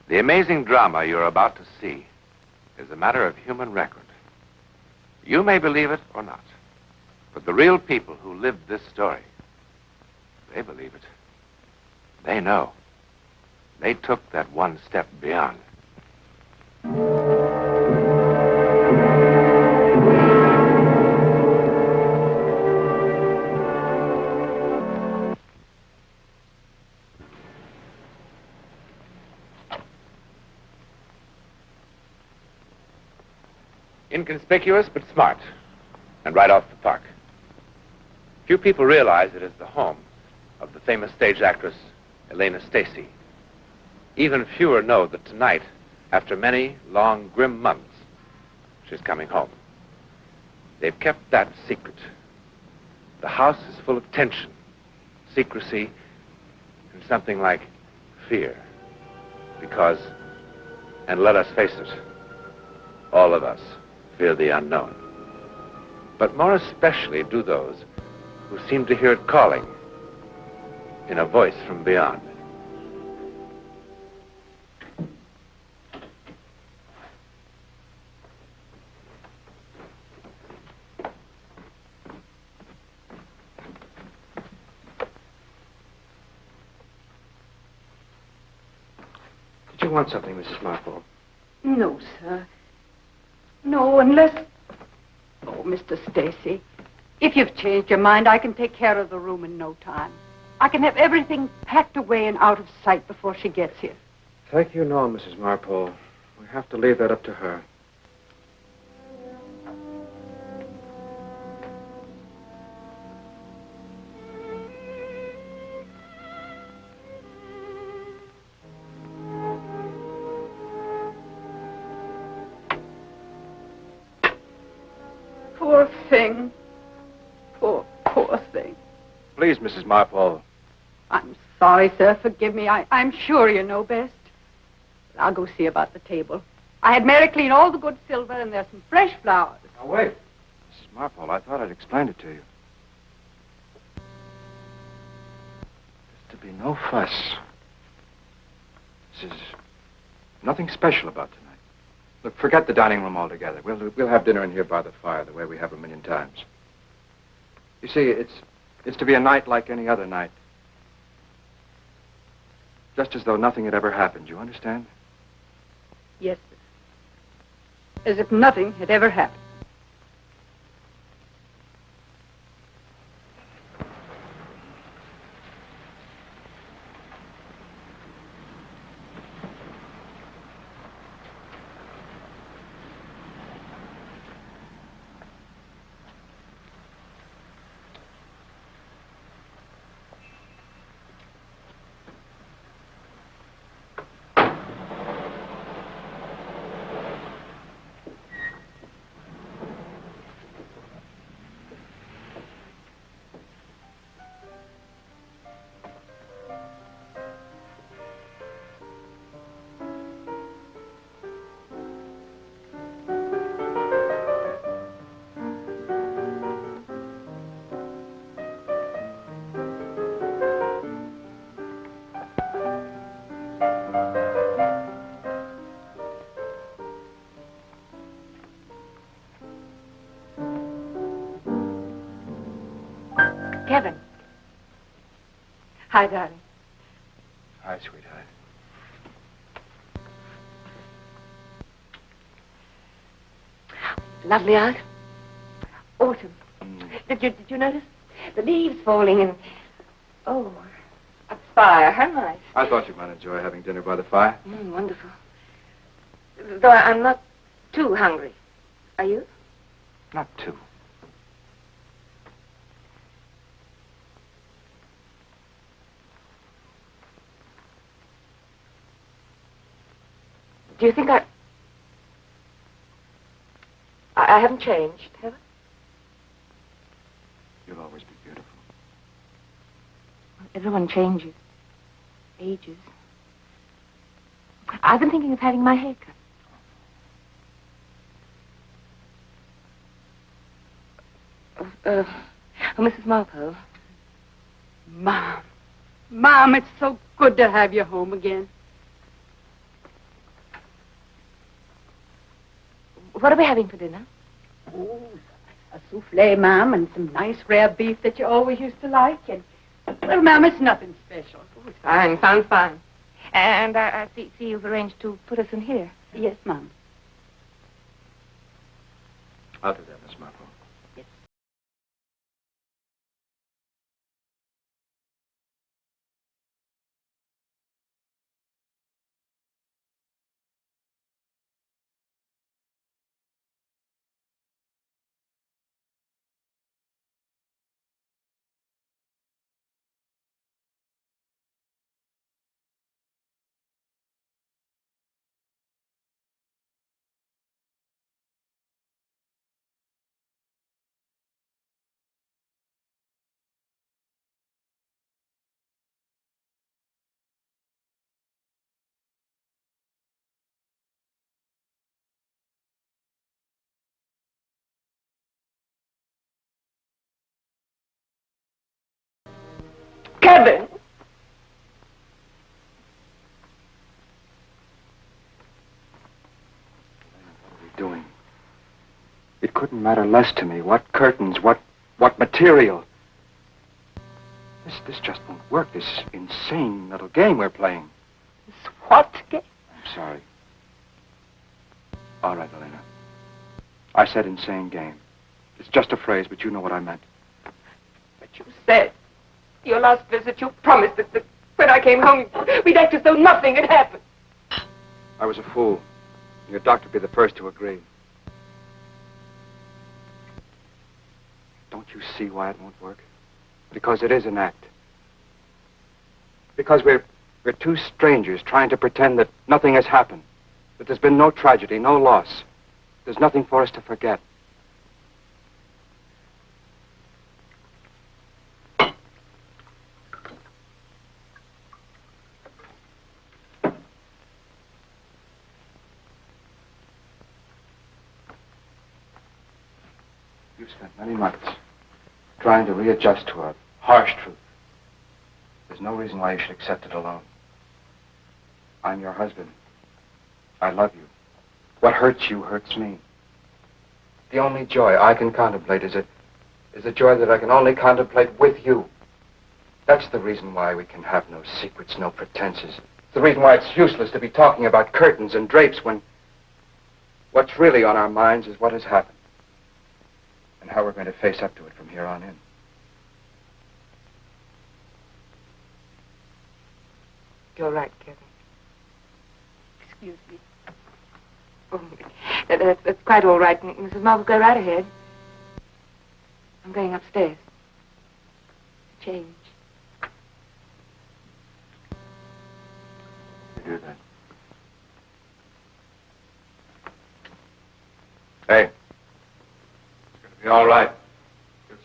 The amazing drama you're about to see is a matter of human record. You may believe it or not, but the real people who lived this story, they believe it. They know. They took that one step beyond. Inconspicuous but smart, and right off the park. Few people realize it is the home of the famous stage actress Elena Stacy. Even fewer know that tonight, after many long, grim months, she's coming home. They've kept that secret. The house is full of tension, secrecy, and something like fear. Because, and let us face it, all of us fear the unknown. But more especially do those who seem to hear it calling in a voice from beyond. Did you want something, Mrs. Marple? No, sir. No, unless... Oh, Mr. Stacy, if you've changed your mind, I can take care of the room in no time. I can have everything packed away and out of sight before she gets here. Thank you, no, Mrs. Marple. We have to leave that up to her. Poor thing. Poor thing. Please, Mrs. Marple. I'm sorry, sir. Forgive me. I'm sure you know best. But I'll go see about the table. I had Mary clean all the good silver, and there's some fresh flowers. Now, wait. Mrs. Marple, I thought I'd explained it to you. There's to be no fuss. This is nothing special about tonight. Look, forget the dining room altogether. We'll have dinner in here by the fire, the way we have a million times. You see, it's to be a night like any other night. Just as though nothing had ever happened, you understand? Yes, sir. As if nothing had ever happened. Kevin. Hi, darling. Hi, sweetheart. Lovely out. Autumn. Did you notice? The leaves falling and... Oh, a fire. How nice. I thought you might enjoy having dinner by the fire. Wonderful. Though I'm not too hungry. Are you? Not too. Do you think I haven't changed, have I? You'll always be beautiful. Everyone changes. Ages. I've been thinking of having my hair cut. Mrs. Marple. Mom, it's so good to have you home again. What are we having for dinner? Oh, a souffle, ma'am, and some nice rare beef that you always used to like. And, well, ma'am, it's nothing special. Oh, fine, sounds fine. And I see you've arranged to put us in here. Yes, ma'am. I'll do that, Miss Marple. Yes. Kevin! What are we doing? It couldn't matter less to me. What curtains, what material. This just won't work, this insane little game we're playing. What game? I'm sorry. All right, Elena. I said insane game. It's just a phrase, but you know what I meant. But you said, your last visit, you promised that when I came home, we'd act as though nothing had happened. I was a fool. Your doctor would be the first to agree. Don't you see why it won't work? Because it is an act. Because we're two strangers trying to pretend that nothing has happened. That there's been no tragedy, no loss. There's nothing for us to forget. You've spent many months trying to readjust to a harsh truth. There's no reason why you should accept it alone. I'm your husband. I love you. What hurts you hurts me. The only joy I can contemplate is a joy that I can only contemplate with you. That's the reason why we can have no secrets, no pretenses. It's the reason why it's useless to be talking about curtains and drapes when what's really on our minds is what has happened. And how we're going to face up to it from here on in. You're right, Kevin. Excuse me. Oh, that's quite all right. Mrs. Marvel, go right ahead. I'm going upstairs. Change. You do that. Hey. It's going to be all right. You'll see.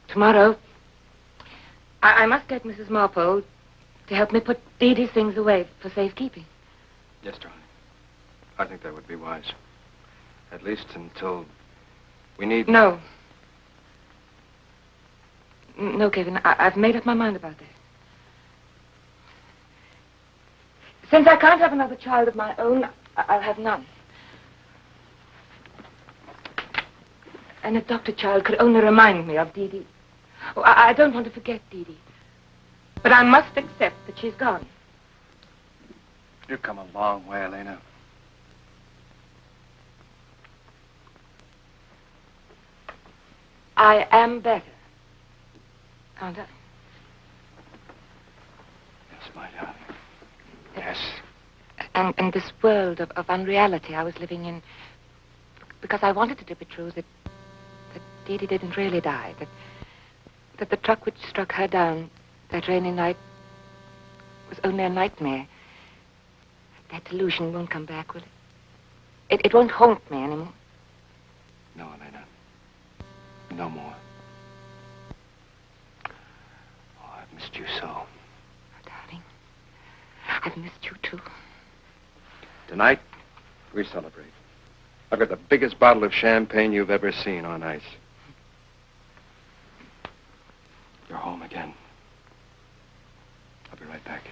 Tomorrow, I must get Mrs. Marple to help me put Dee Dee's things away for safekeeping. Yes, darling. I think that would be wise. At least until we need... No. No, Kevin, I've made up my mind about that. Since I can't have another child of my own, I'll have none. An adopted child could only remind me of Dee Dee. Oh, I don't want to forget Dee Dee. But I must accept that she's gone. You've come a long way, Elena. I am better. Aren't I? Yes, my darling. Yes. And this world of unreality I was living in, because I wanted it to be true that Dee Dee didn't really die, that the truck which struck her down that rainy night was only a nightmare. That delusion won't come back, will it? It won't haunt me anymore. No, Elena. No more. Oh, I've missed you so. Oh, darling, I've missed you too. Tonight, we celebrate. I've got the biggest bottle of champagne you've ever seen on ice. You're home again. I'll be right back.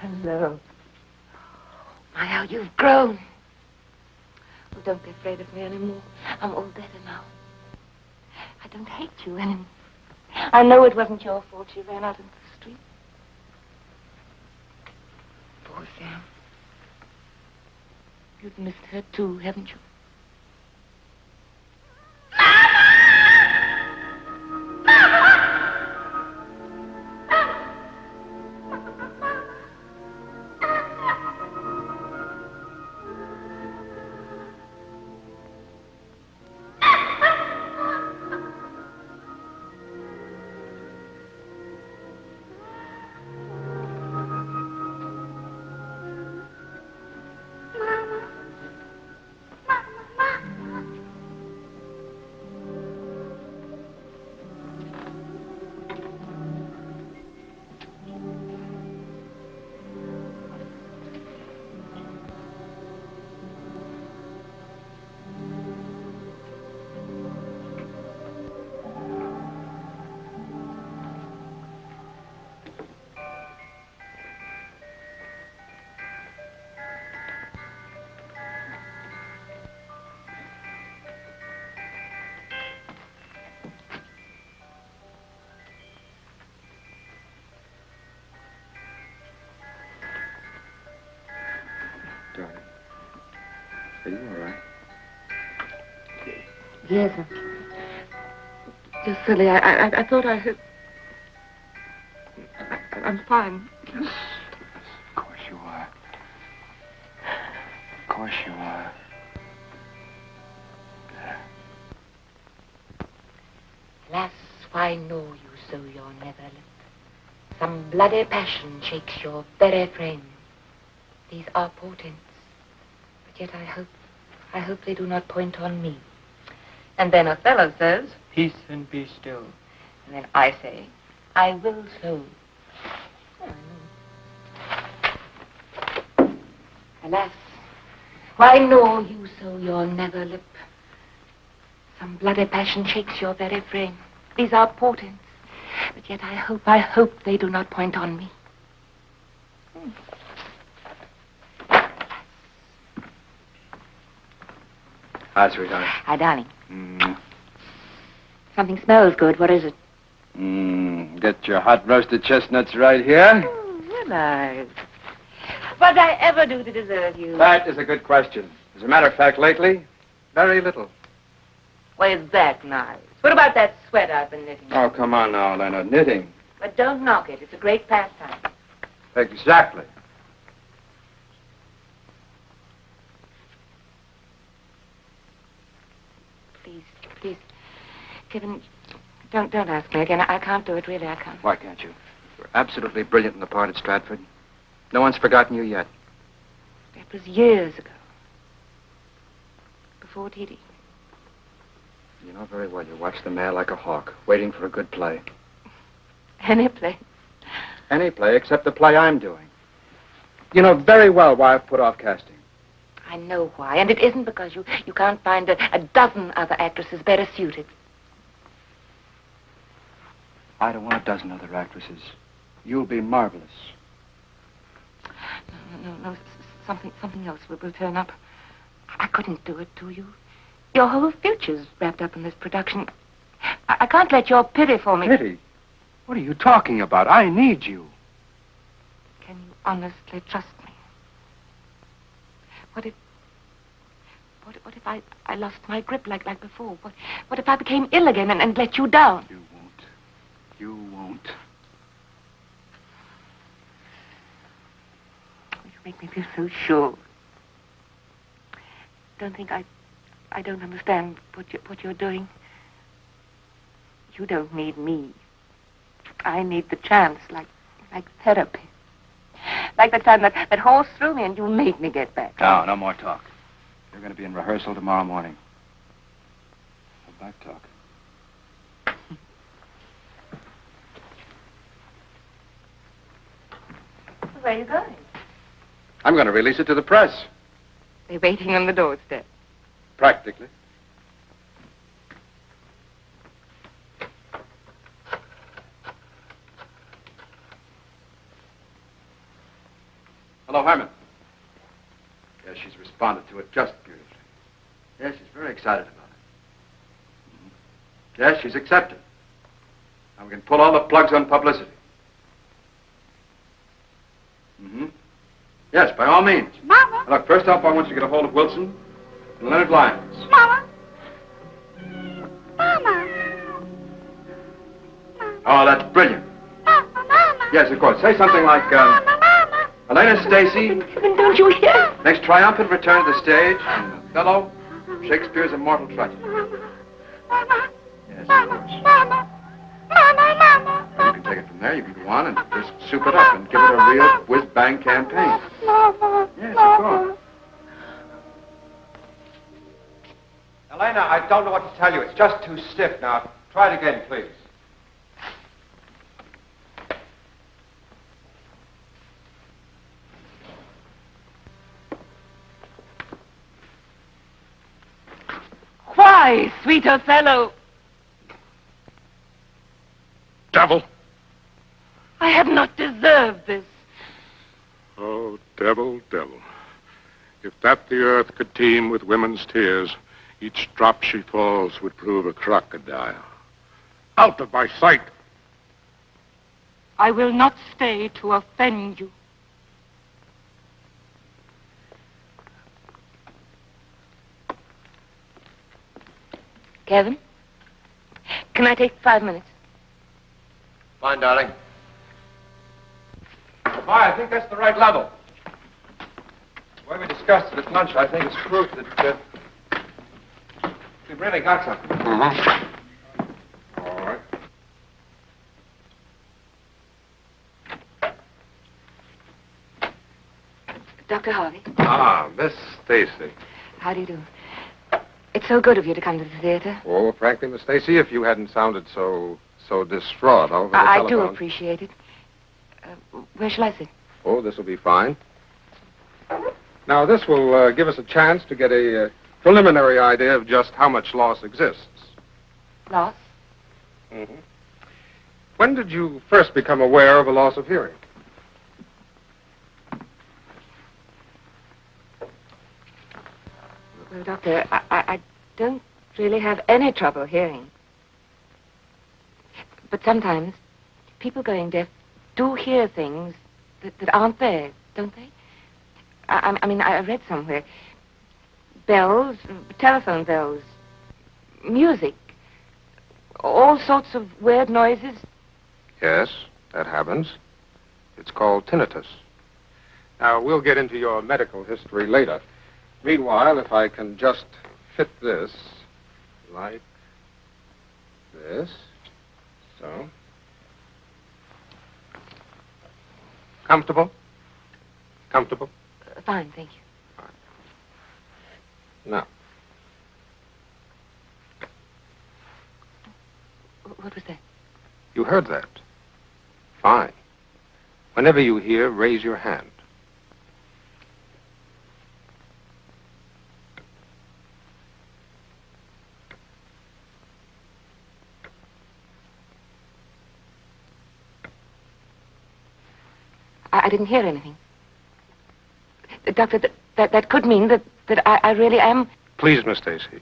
Hello. My, how you've grown. Oh, don't be afraid of me anymore. I'm all better now. I don't hate you anymore. I know it wasn't your fault she ran out into the street. Poor Sam. You've missed her too, haven't you? Darling, are you all right? Yes, just silly. I thought I heard... I'm fine. Yes, of course you are. Of course you are. There. Alas, why know you so your nether lip? Some bloody passion shakes your very frame. These are portents, but yet I hope they do not point on me. And then Othello says, peace and be still. and then I say, I will so. Alas, why know you so your nether lip? Some bloody passion shakes your very frame. These are portents, but yet I hope they do not point on me. Hi, sweetheart. Hi, darling. Something smells good. What is it? Get your hot roasted chestnuts right here. Oh, will I? What did I ever do to deserve you? That is a good question. As a matter of fact, lately, very little. Why, is that nice? What about that sweater I've been knitting? Oh, come on now, Leonard. Knitting. But don't knock it. It's a great pastime. Exactly. Please, Kevin, don't ask me again. I can't do it, really, I can't. Why can't you? You're absolutely brilliant in the part at Stratford. No one's forgotten you yet. That was years ago. Before Dee Dee. You know very well you watch the mail like a hawk, waiting for a good play. Any play. Any play except the play I'm doing. You know very well why I've put off casting. I know why, and it isn't because you can't find a dozen other actresses better suited. I don't want a dozen other actresses. You'll be marvelous. No, something else will turn up. I couldn't do it to you. Your whole future's wrapped up in this production. I can't let your pity for me... Pity? What are you talking about? I need you. Can you honestly trust me? What if I lost my grip like before? What if I became ill again and let you down? You won't. You won't. You make me feel so sure. Don't think I don't understand what you're doing. You don't need me. I need the chance, like therapy. Like the time that horse threw me and you made me get back. No more talk. You're going to be in rehearsal tomorrow morning. No back talk. Where are you going? I'm going to release it to the press. They're waiting on the doorstep. Practically. Hello, Harmon. Yes, she's responded to it just beautifully. Yes, she's very excited about it. Yes, she's accepted. Now we can pull all the plugs on publicity. Yes, by all means. Mama. Now, look, first off, I want you to get a hold of Wilson and Leonard Lyons. Mama. Mama. Oh, that's brilliant. Mama. Yes, of course. Say something like, Mama. Elena Stacy, Don't you hear? next triumphant return to the stage, and Othello, Shakespeare's immortal tragedy. Mama. Yes, of Mama. course. Mama. Mama. Mama. And you can take it from there. You can go on and just soup it up and give it a real whiz-bang campaign. Mama. Yes, of course. Elena, I don't know what to tell you. It's just too stiff now. Try it again, please. Why, sweet Othello? Devil! I have not deserved this. Oh, devil, devil. If that the earth could teem with women's tears, each drop she falls would prove a crocodile. Out of my sight! I will not stay to offend you. Kevin, can I take 5 minutes? Fine, darling. Why, I think that's the right level. The way we discussed it at lunch, I think it's proof that we've really got something. All right. Dr. Harvey, Ah, Miss Stacy. how do you do? It's so good of you to come to the theater. Oh, frankly, Miss Stacy, if you hadn't sounded so distraught over the I telephone. do appreciate it. Where shall I sit? Oh, this will be fine. Now, this will give us a chance to get a preliminary idea of just how much loss exists. Loss? Mm-hmm. When did you first become aware of a loss of hearing? Well, Doctor, I don't really have any trouble hearing. But sometimes people going deaf do hear things that aren't there, don't they? I mean, I read somewhere. Bells, telephone bells, music, all sorts of weird noises. Yes, that happens. It's called tinnitus. Now, we'll get into your medical history later. Meanwhile, if I can just fit this like this, so. Comfortable? Comfortable? Fine, thank you. Now, What was that? you heard that. Fine. Whenever you hear, raise your hand. I didn't hear anything. Doctor, that could mean that I really am... Please, Miss Stacy,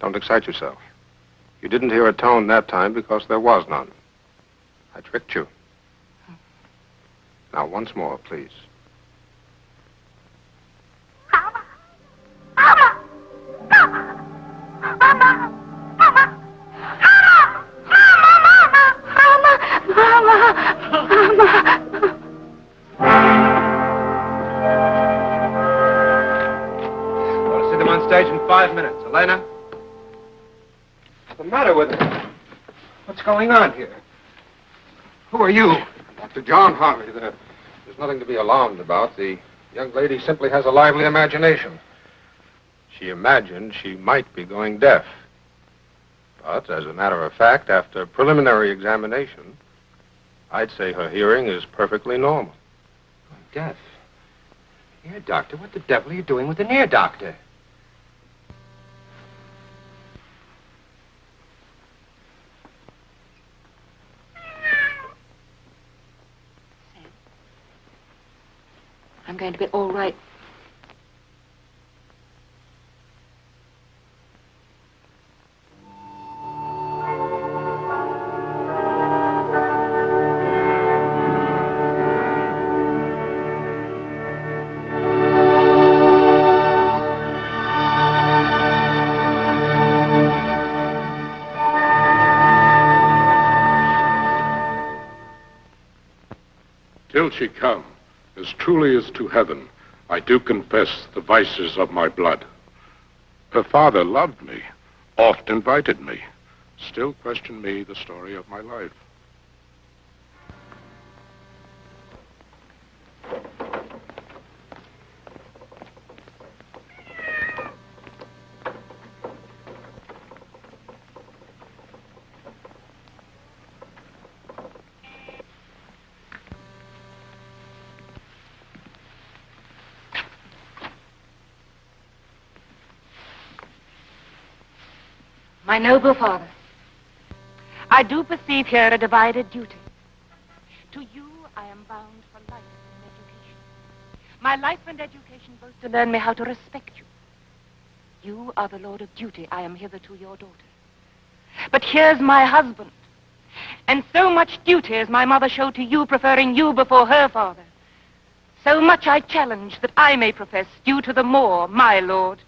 don't excite yourself. You didn't hear a tone that time because there was none. I tricked you. Now, once more, please. We'll see them on stage in 5 minutes. Elena? What's the matter with her? What's going on here? Who are you? Dr. John Harvey, there's nothing to be alarmed about. The young lady simply has a lively imagination. She imagined she might be going deaf. But, as a matter of fact, after preliminary examination, I'd say her hearing is perfectly normal. Deaf? Ear doctor? What the devil are you doing with an ear doctor? I'm going to be all right. Till she come, as truly as to heaven, I do confess the vices of my blood. Her father loved me, oft invited me, still questioned me the story of my life. My noble father, I do perceive here a divided duty. To you, I am bound for life and education. My life and education both to learn me how to respect you. You are the lord of duty. I am hitherto your daughter. But here's my husband. And so much duty as my mother showed to you, preferring you before her father. So much I challenge that I may profess due to the more, my lord.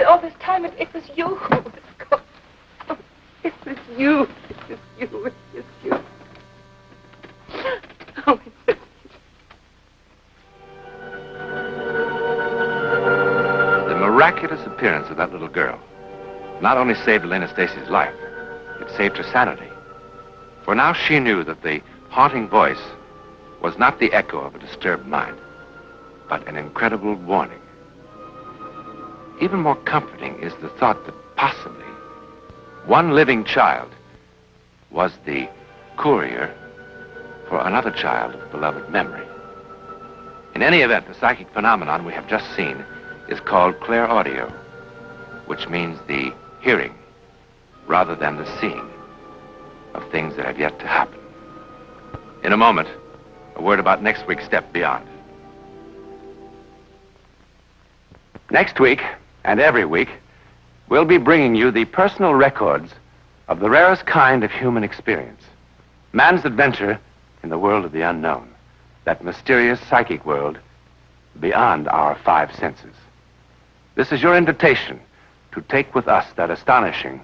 All this time, it was you who was gone. Oh, it was you. It was you. It was you. Oh, it was you. The miraculous appearance of that little girl not only saved Elena Stacy's life, it saved her sanity. For now she knew that the haunting voice was not the echo of a disturbed mind, but an incredible warning. Even more comforting is the thought that possibly one living child was the courier for another child of beloved memory. In any event, the psychic phenomenon we have just seen is called clairaudio, which means the hearing rather than the seeing of things that have yet to happen. In a moment, a word about next week's Step Beyond. Next week, and every week, we'll be bringing you the personal records of the rarest kind of human experience. Man's adventure in the world of the unknown, that mysterious psychic world beyond our five senses. This is your invitation to take with us that astonishing